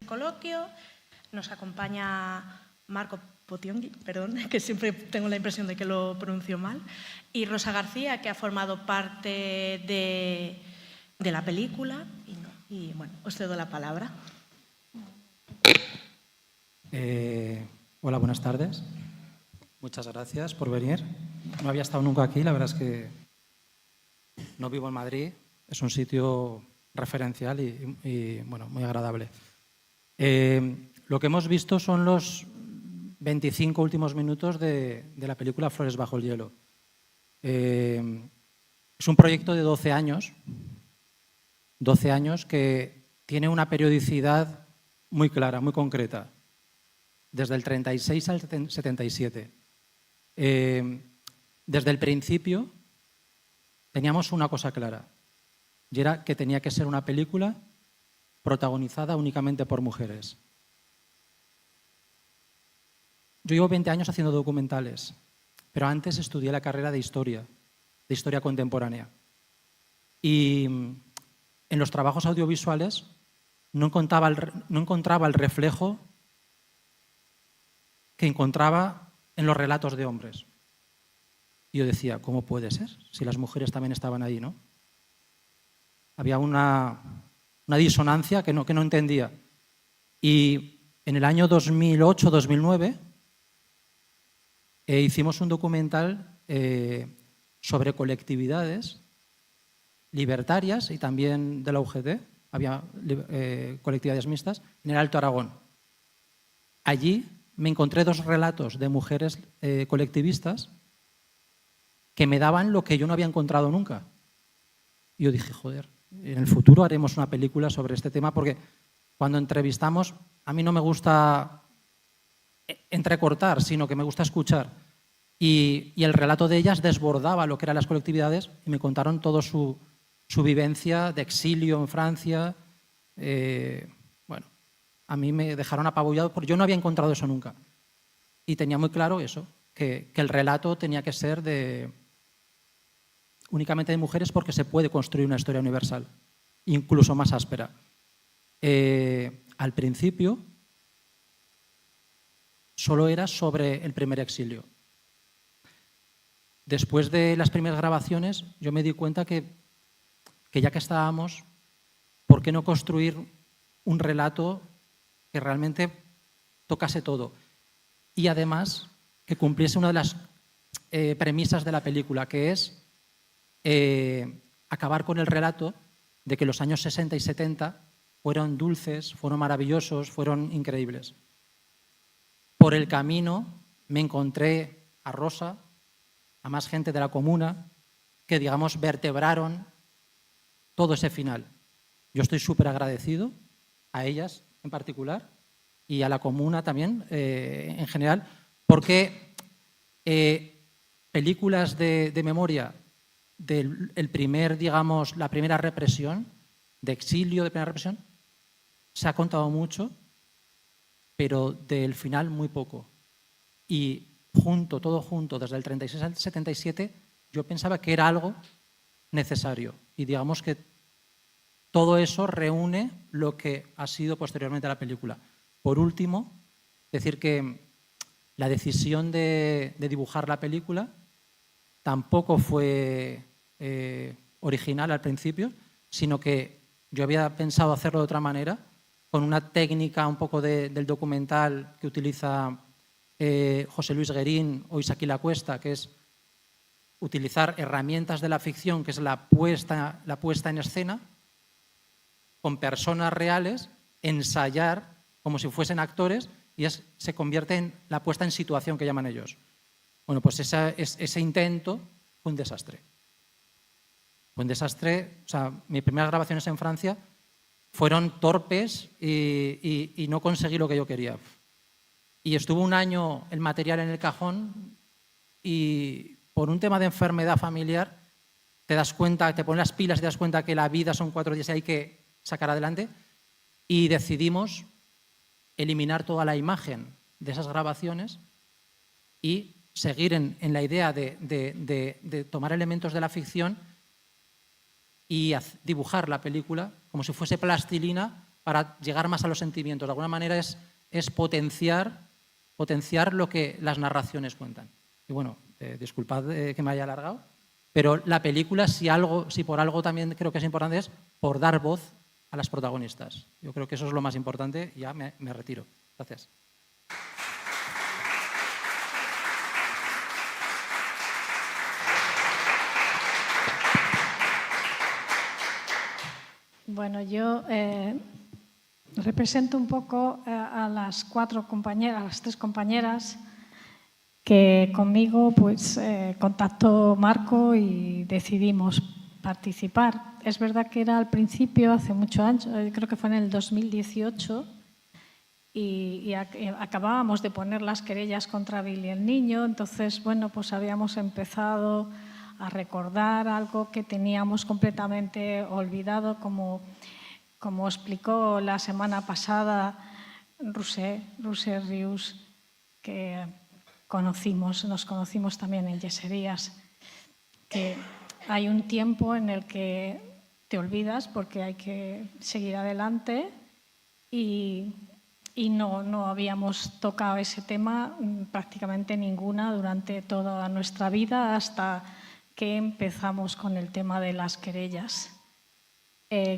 coloquio. Nos acompaña Marco Potionghi, perdón, que siempre tengo la impresión de que lo pronuncio mal, y Rosa García, que ha formado parte de la película. Y bueno, os cedo la palabra. Hola, buenas tardes. Muchas gracias por venir. No había estado nunca aquí, la verdad es que no vivo en Madrid. Es un sitio referencial y bueno, muy agradable. Lo que hemos visto son los 25 últimos minutos de la película Flores bajo el hielo. Es un proyecto de 12 años que tiene una periodicidad muy clara, muy concreta, desde el 36 al 77. Desde el principio teníamos una cosa clara, y era que tenía que ser una película protagonizada únicamente por mujeres. Yo llevo 20 años haciendo documentales, pero antes estudié la carrera de historia contemporánea. Y en los trabajos audiovisuales no encontraba el reflejo que encontraba en los relatos de hombres. Y yo decía, ¿cómo puede ser? Si las mujeres también estaban ahí, ¿no? Había una disonancia que no entendía. Y en el año 2008-2009 hicimos un documental sobre colectividades libertarias y también de la UGT, había colectividades mixtas, en el Alto Aragón. Allí me encontré dos relatos de mujeres colectivistas que me daban lo que yo no había encontrado nunca. Y yo dije, joder, en el futuro haremos una película sobre este tema, porque cuando entrevistamos, a mí no me gusta entrecortar, sino que me gusta escuchar. Y el relato de ellas desbordaba lo que eran las colectividades y me contaron toda su vivencia de exilio en Francia. Bueno, a mí me dejaron apabullado porque yo no había encontrado eso nunca. Y tenía muy claro eso, que el relato tenía que ser únicamente de mujeres, porque se puede construir una historia universal, incluso más áspera. Al principio solo era sobre el primer exilio. Después de las primeras grabaciones yo me di cuenta que ya que estábamos, ¿por qué no construir un relato que realmente tocase todo? Y además que cumpliese una de las premisas de la película, que es acabar con el relato de que los años 60 y 70 fueron dulces, fueron maravillosos, fueron increíbles. Por el camino me encontré a Rosa, a más gente de la comuna, que, digamos, vertebraron todo ese final. Yo estoy súper agradecido a ellas en particular y a la comuna también en general, porque películas de memoria del primer, digamos, la primera represión, de exilio, de primera represión, se ha contado mucho, pero del final muy poco. Y todo junto, desde el 36 al 77, yo pensaba que era algo necesario. Y digamos que todo eso reúne lo que ha sido posteriormente la película. Por último, decir que la decisión de dibujar la película tampoco fue original al principio, sino que yo había pensado hacerlo de otra manera, con una técnica un poco del documental que utiliza José Luis Guerín o Isaquí Lacuesta, que es utilizar herramientas de la ficción, que es la puesta en escena, con personas reales, ensayar como si fuesen actores, y se convierte en la puesta en situación que llaman ellos. Bueno, pues ese intento fue un desastre. Fue un desastre. O sea, mis primeras grabaciones en Francia fueron torpes y no conseguí lo que yo quería. Y estuvo un año el material en el cajón y por un tema de enfermedad familiar te das cuenta, te pones las pilas y te das cuenta que la vida son 4 días y hay que sacar adelante, y decidimos eliminar toda la imagen de esas grabaciones y seguir en la idea de tomar elementos de la ficción y dibujar la película como si fuese plastilina para llegar más a los sentimientos. De alguna manera es potenciar lo que las narraciones cuentan. Y bueno, disculpad que me haya alargado, pero la película, si por algo también creo que es importante, es por dar voz a las protagonistas. Yo creo que eso es lo más importante y ya me retiro. Gracias. Bueno, yo represento un poco a las tres compañeras que conmigo pues contactó Marco y decidimos participar. Es verdad que era al principio, hace muchos años, creo que fue en el 2018, y acabábamos de poner las querellas contra Billy el Niño. Entonces, bueno, pues habíamos empezado a recordar algo que teníamos completamente olvidado, como explicó la semana pasada Roser Rius, que nos conocimos también en Yeserías, que hay un tiempo en el que te olvidas porque hay que seguir adelante y no habíamos tocado ese tema prácticamente ninguna durante toda nuestra vida hasta que empezamos con el tema de las querellas.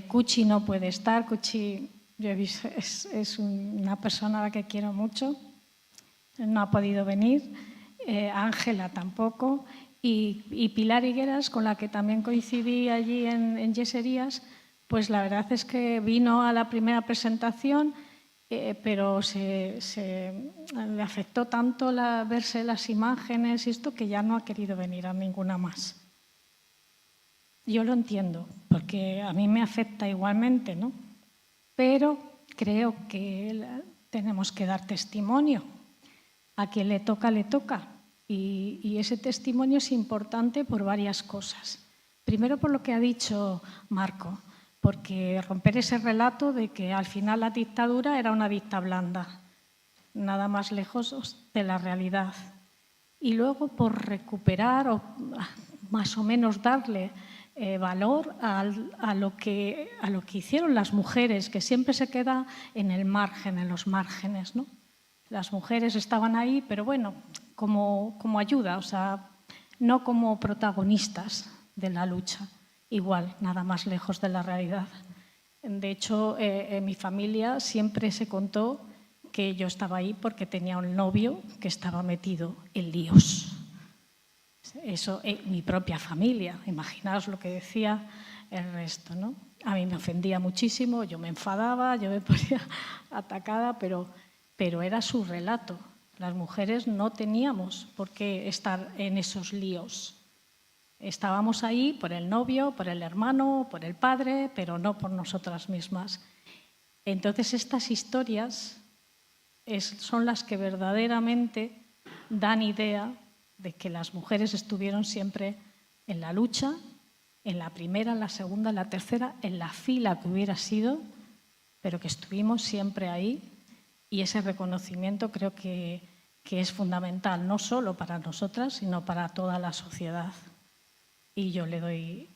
Cuchi no puede estar. Cuchi, yo he visto, es una persona a la que quiero mucho. No ha podido venir. Ángela tampoco. Y Pilar Higueras, con la que también coincidí allí en Yeserías, pues la verdad es que vino a la primera presentación, pero le afectó tanto verse las imágenes y esto que ya no ha querido venir a ninguna más. Yo lo entiendo, porque a mí me afecta igualmente, ¿no? Pero creo que tenemos que dar testimonio. A quien le toca, le toca. Y ese testimonio es importante por varias cosas. Primero, por lo que ha dicho Marco, porque romper ese relato de que al final la dictadura era una dicta blanda, nada más lejos de la realidad. Y luego por recuperar o más o menos darle valor a lo que hicieron las mujeres, que siempre se queda en el margen, en los márgenes, ¿no? Las mujeres estaban ahí, pero bueno, como ayuda, o sea, no como protagonistas de la lucha. Igual, nada más lejos de la realidad. De hecho, en mi familia siempre se contó que yo estaba ahí porque tenía un novio que estaba metido en líos. Eso en mi propia familia. Imaginaos lo que decía el resto, ¿no? A mí me ofendía muchísimo, yo me enfadaba, yo me ponía atacada, pero era su relato. Las mujeres no teníamos por qué estar en esos líos. Estábamos ahí por el novio, por el hermano, por el padre, pero no por nosotras mismas. Entonces, estas historias son las que verdaderamente dan idea de que las mujeres estuvieron siempre en la lucha, en la primera, en la segunda, en la tercera, en la fila que hubiera sido, pero que estuvimos siempre ahí. Y ese reconocimiento creo que es fundamental, no solo para nosotras, sino para toda la sociedad. Y yo le doy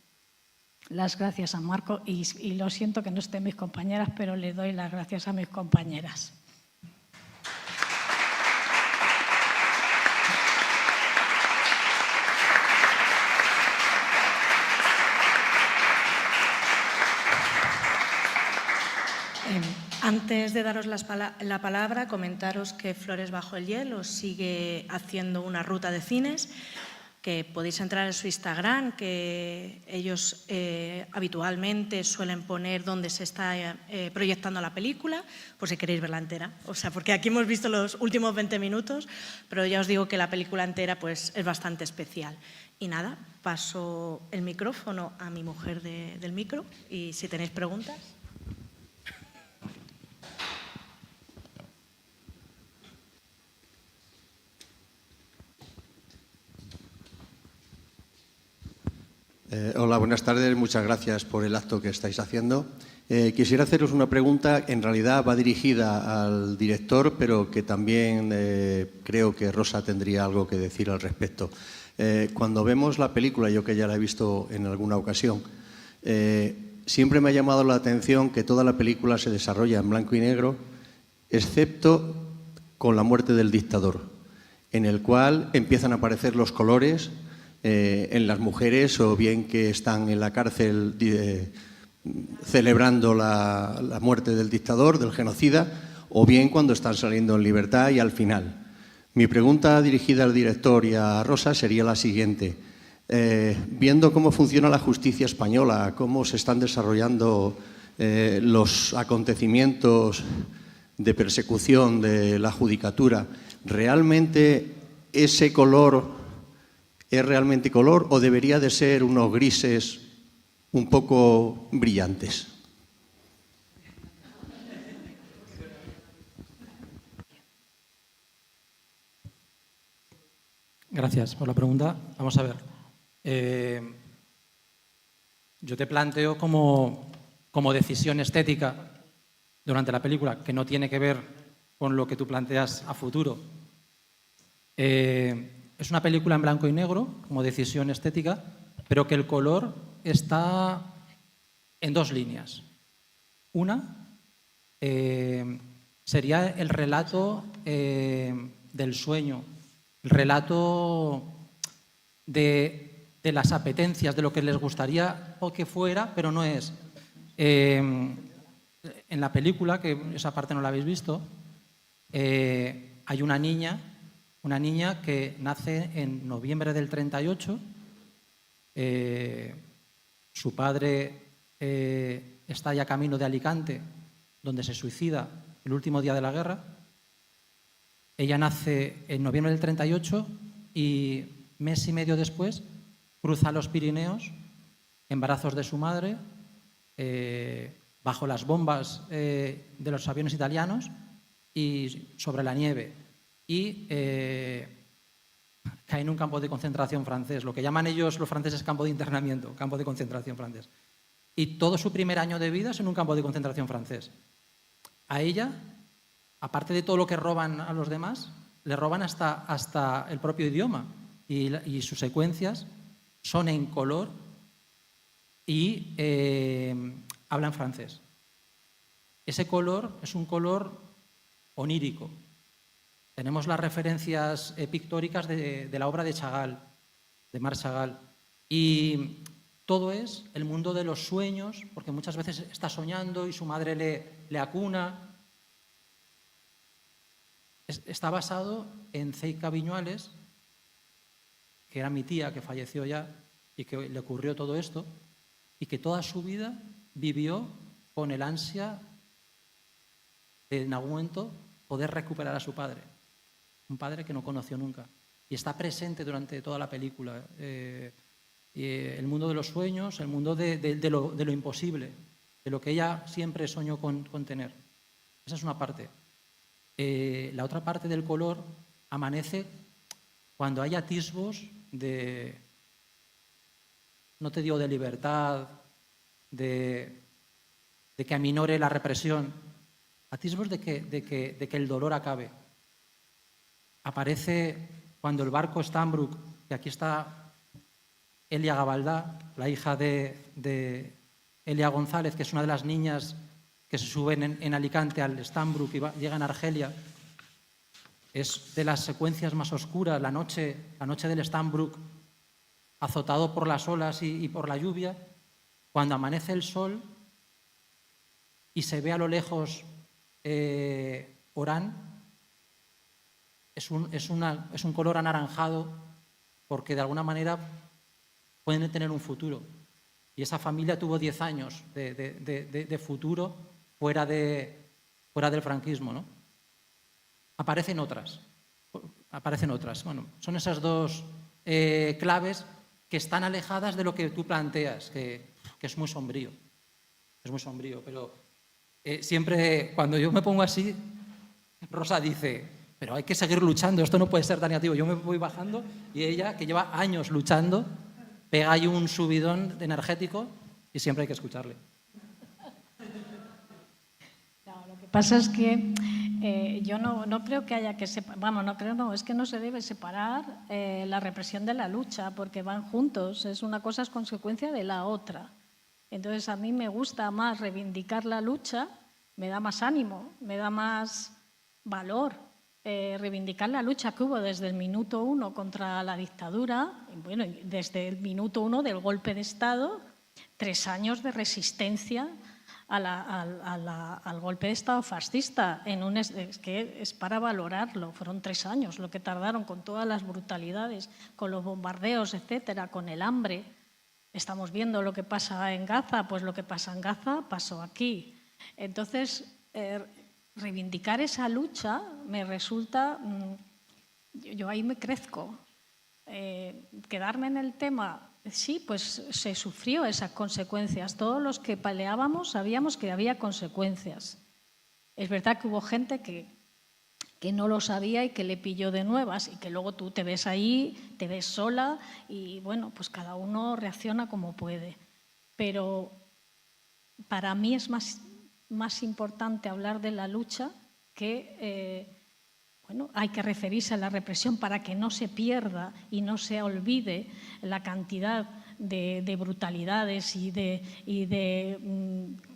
las gracias a Marco y lo siento que no estén mis compañeras, pero le doy las gracias a mis compañeras. Antes de daros la palabra, comentaros que Flores Bajo el Hielo sigue haciendo una ruta de cines, que podéis entrar en su Instagram, que ellos habitualmente suelen poner dónde se está proyectando la película, por si queréis verla entera. O sea, porque aquí hemos visto los últimos 20 minutos, pero ya os digo que la película entera pues, es bastante especial. Y nada, paso el micrófono a mi mujer del micro y si tenéis preguntas. Hola, buenas tardes. Muchas gracias por el acto que estáis haciendo. Quisiera haceros una pregunta, en realidad va dirigida al director, pero que también creo que Rosa tendría algo que decir al respecto. Cuando vemos la película, yo que ya la he visto en alguna ocasión, siempre me ha llamado la atención que toda la película se desarrolla en blanco y negro, excepto con la muerte del dictador, en el cual empiezan a aparecer los colores en las mujeres, o bien que están en la cárcel celebrando la muerte del dictador, del genocida, o bien cuando están saliendo en libertad y al final. Mi pregunta dirigida al director y a Rosa sería la siguiente. Viendo cómo funciona la justicia española, cómo se están desarrollando los acontecimientos de persecución de la judicatura, ¿realmente ese color es realmente color o debería de ser unos grises un poco brillantes? Gracias por la pregunta. Vamos a ver. Yo te planteo como decisión estética durante la película, que no tiene que ver con lo que tú planteas a futuro. Es una película en blanco y negro, como decisión estética, pero que el color está en dos líneas. Una sería el relato del sueño, el relato de las apetencias, de lo que les gustaría o que fuera, pero no es. En la película, que esa parte no la habéis visto, hay una niña que nace en noviembre del 38. Su padre está ya camino de Alicante, donde se suicida el último día de la guerra. Ella nace en noviembre del 38 y mes y medio después cruza los Pirineos en brazos de su madre, bajo las bombas de los aviones italianos y sobre la nieve. Y cae en un campo de concentración francés, lo que llaman ellos los franceses campo de internamiento, campo de concentración francés. Y todo su primer año de vida es en un campo de concentración francés. A ella, aparte de todo lo que roban a los demás, le roban hasta el propio idioma, y sus secuencias son en color y hablan francés. Ese color es un color onírico. Tenemos las referencias pictóricas de la obra de Chagall, de Marc Chagall, y todo es el mundo de los sueños, porque muchas veces está soñando y su madre le acuna. Está basado en Ceica Viñuales, que era mi tía, que falleció ya, y que le ocurrió todo esto, y que toda su vida vivió con el ansia de en algún momento poder recuperar a su padre, un padre que no conoció nunca, y está presente durante toda la película. El mundo de los sueños, el mundo de lo imposible, de lo que ella siempre soñó con tener. Esa es una parte. La otra parte del color amanece cuando hay atisbos de, no te digo de libertad, de que aminore la represión, atisbos de que el dolor acabe. Aparece cuando el barco Stambrook, y aquí está Elia Gabaldá, la hija de Elia González, que es una de las niñas que se suben en Alicante al Stambrook y llegan a Argelia. Es de las secuencias más oscuras, la noche del Stambrook, azotado por las olas y por la lluvia, cuando amanece el sol y se ve a lo lejos Orán. Es un color anaranjado porque de alguna manera pueden tener un futuro. Y esa familia tuvo 10 años de futuro fuera del franquismo, ¿no? Aparecen otras. Bueno, son esas dos claves que están alejadas de lo que tú planteas, que es muy sombrío. Es muy sombrío, pero siempre cuando yo me pongo así, Rosa dice, pero hay que seguir luchando, esto no puede ser tan negativo. Yo me voy bajando y ella, que lleva años luchando, pega ahí un subidón energético y siempre hay que escucharle. No, lo que pasa es que yo no creo que haya que separar, es que no se debe separar la represión de la lucha, porque van juntos, una cosa es consecuencia de la otra. Entonces, a mí me gusta más reivindicar la lucha, me da más ánimo, me da más valor reivindicar la lucha que hubo desde el minuto 1 contra la dictadura, bueno, desde el minuto 1 del golpe de Estado, 3 años de resistencia al golpe de Estado fascista. Es que es para valorarlo, fueron 3 años lo que tardaron con todas las brutalidades, con los bombardeos, etcétera, con el hambre. Estamos viendo lo que pasa en Gaza, pues lo que pasa en Gaza pasó aquí. Entonces, reivindicar esa lucha me resulta, yo ahí me crezco. Quedarme en el tema, sí, pues se sufrió esas consecuencias. Todos los que peleábamos sabíamos que había consecuencias. Es verdad que hubo gente que no lo sabía y que le pilló de nuevas y que luego tú te ves ahí, te ves sola y bueno, pues cada uno reacciona como puede. Pero para mí es más importante hablar de la lucha que, bueno, hay que referirse a la represión para que no se pierda y no se olvide la cantidad de brutalidades y de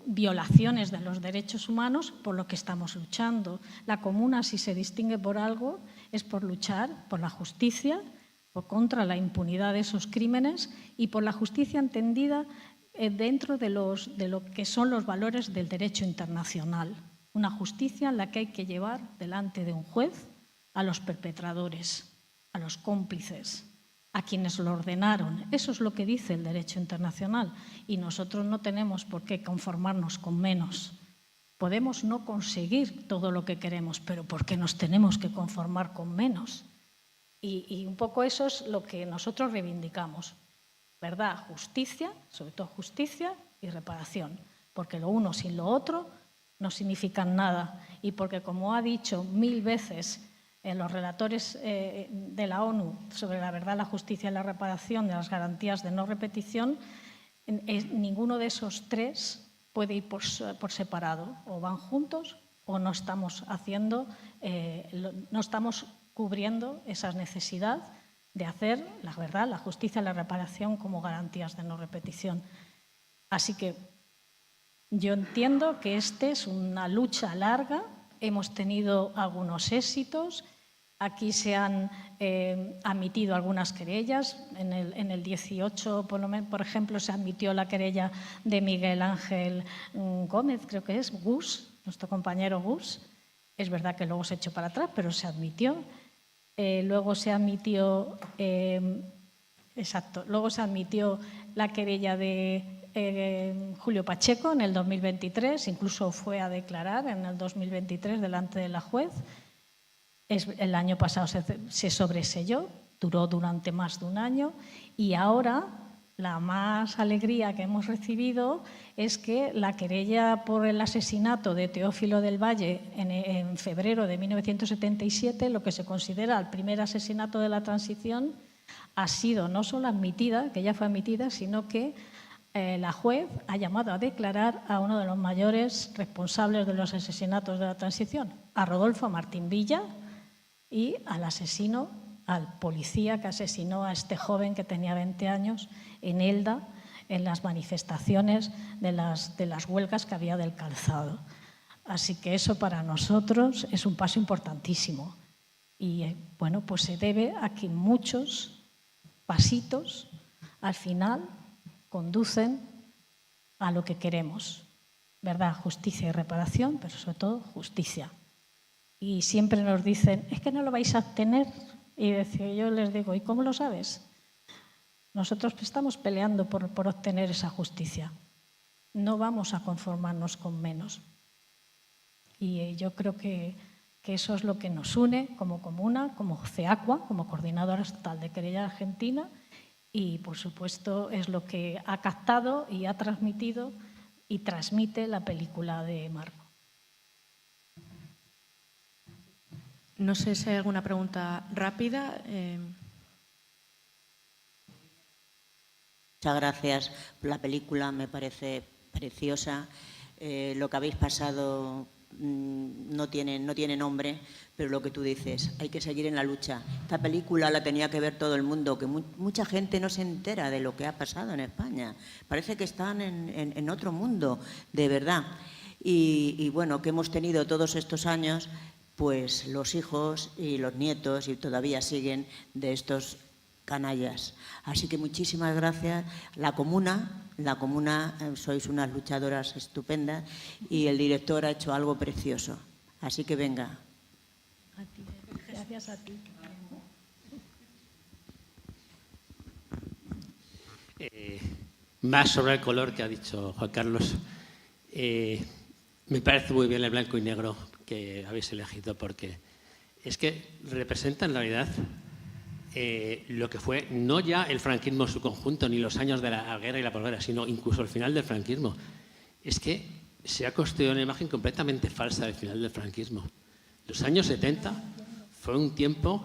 violaciones de los derechos humanos por lo que estamos luchando. La Comuna, si se distingue por algo, es por luchar por la justicia, contra la impunidad de esos crímenes y por la justicia entendida dentro de lo que son los valores del derecho internacional. Una justicia en la que hay que llevar delante de un juez a los perpetradores, a los cómplices, a quienes lo ordenaron. Eso es lo que dice el derecho internacional y nosotros no tenemos por qué conformarnos con menos. Podemos no conseguir todo lo que queremos, pero ¿por qué nos tenemos que conformar con menos? Y un poco eso es lo que nosotros reivindicamos. ¿Verdad? Justicia, sobre todo justicia y reparación, porque lo uno sin lo otro no significan nada y porque, como ha dicho 1000 veces en los relatores de la ONU sobre la verdad, la justicia y la reparación de las garantías de no repetición, ninguno de esos tres puede ir por separado, o van juntos o no estamos no estamos cubriendo esa necesidad de hacer la verdad, la justicia y la reparación como garantías de no repetición. Así que yo entiendo que es una lucha larga, hemos tenido algunos éxitos, aquí se han admitido algunas querellas, en el 18, por ejemplo, se admitió la querella de Miguel Ángel Gómez, creo que es, Gus, nuestro compañero Gus, es verdad que luego se echó para atrás, pero se admitió. Luego se admitió la querella de Julio Pacheco en el 2023, incluso fue a declarar en el 2023 delante de la juez. El año pasado se sobreseyó, duró durante más de un año y ahora la más alegría que hemos recibido es que la querella por el asesinato de Teófilo del Valle en febrero de 1977, lo que se considera el primer asesinato de la transición, ha sido no solo admitida, que ya fue admitida, sino que la juez ha llamado a declarar a uno de los mayores responsables de los asesinatos de la transición, a Rodolfo Martín Villa y al asesino, al policía que asesinó a este joven que tenía 20 años en Elda, en las manifestaciones de las huelgas que había del calzado. Así que eso para nosotros es un paso importantísimo. Y bueno, pues se debe a que muchos pasitos al final conducen a lo que queremos, ¿verdad? Justicia y reparación, pero sobre todo justicia. Y siempre nos dicen, es que no lo vais a obtener. Y yo les digo, ¿y cómo lo sabes? Nosotros estamos peleando por obtener esa justicia. No vamos a conformarnos con menos. Y yo creo que eso es lo que nos une como comuna, como CEACUA, como Coordinadora Estatal de Querella Argentina, y por supuesto es lo que ha captado y ha transmitido y transmite la película de Marco. No sé si hay alguna pregunta rápida. Muchas gracias. La película me parece preciosa. Lo que habéis pasado no tiene nombre, pero lo que tú dices, hay que seguir en la lucha. Esta película la tenía que ver todo el mundo, que mucha gente no se entera de lo que ha pasado en España. Parece que están en otro mundo, de verdad. Y bueno, que hemos tenido todos estos años, pues los hijos y los nietos, y todavía siguen, de estos canallas. Así que muchísimas gracias. La comuna, sois unas luchadoras estupendas y el director ha hecho algo precioso. Así que venga. Gracias a ti. Más sobre el color que ha dicho Juan Carlos. Me parece muy bien el blanco y negro que habéis elegido, porque es que representa en realidad lo que fue no ya el franquismo en su conjunto, ni los años de la guerra y la posguerra, sino incluso el final del franquismo. Es que se ha construido una imagen completamente falsa del final del franquismo. Los años 70 fue un tiempo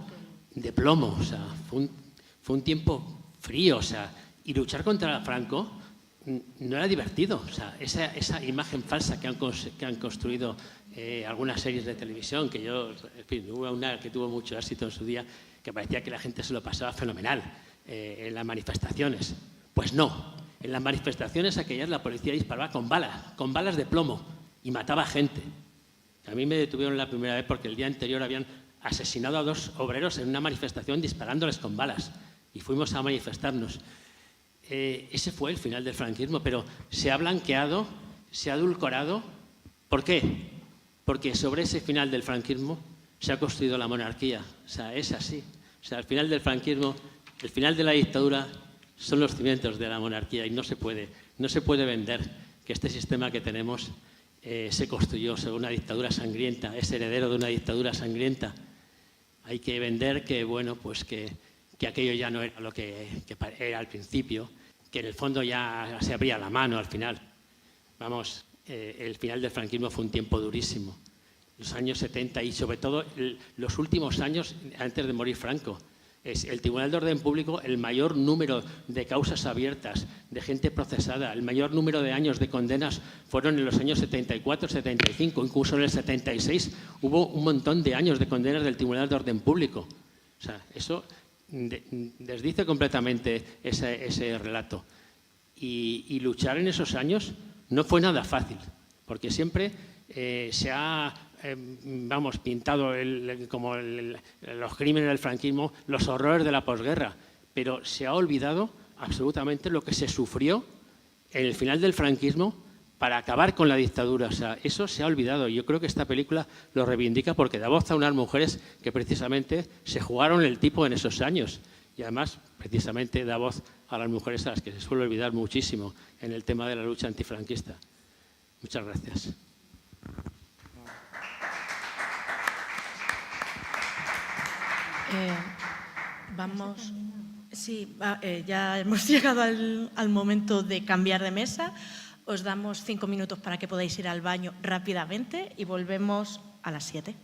de plomo, o sea, fue un tiempo frío, o sea, y luchar contra Franco no era divertido. O sea, esa imagen falsa que han construido algunas series de televisión, que yo, en fin, hubo una que tuvo mucho éxito en su día, que parecía que la gente se lo pasaba fenomenal en las manifestaciones. Pues no, en las manifestaciones aquellas la policía disparaba con balas de plomo, y mataba gente. A mí me detuvieron la primera vez porque el día anterior habían asesinado a 2 obreros en una manifestación disparándoles con balas, y fuimos a manifestarnos. Ese fue el final del franquismo, pero se ha blanqueado, se ha adulcorado. ¿Por qué? Porque sobre ese final del franquismo se ha construido la monarquía. O sea, es así. O sea, el final del franquismo, el final de la dictadura son los cimientos de la monarquía, y no se puede vender que este sistema que tenemos se construyó sobre una dictadura sangrienta, es heredero de una dictadura sangrienta. Hay que vender que, bueno, pues que aquello ya no era lo que era al principio, que en el fondo ya se abría la mano al final. Vamos, el final del franquismo fue un tiempo durísimo. Los años 70 y sobre todo los últimos años antes de morir Franco. Es el Tribunal de Orden Público el mayor número de causas abiertas, de gente procesada, el mayor número de años de condenas fueron en los años 74, 75, incluso en el 76 hubo un montón de años de condenas del Tribunal de Orden Público. O sea, eso desdice completamente ese relato. Y luchar en esos años no fue nada fácil, porque siempre se ha pintado como los crímenes del franquismo, los horrores de la posguerra, pero se ha olvidado absolutamente lo que se sufrió en el final del franquismo para acabar con la dictadura. O sea, eso se ha olvidado. Yo creo que esta película lo reivindica porque da voz a unas mujeres que precisamente se jugaron el tipo en esos años. Y además, precisamente, da voz a las mujeres a las que se suele olvidar muchísimo en el tema de la lucha antifranquista. Muchas gracias. Ya hemos llegado al momento de cambiar de mesa. Os damos 5 minutos para que podáis ir al baño rápidamente y volvemos a las 7.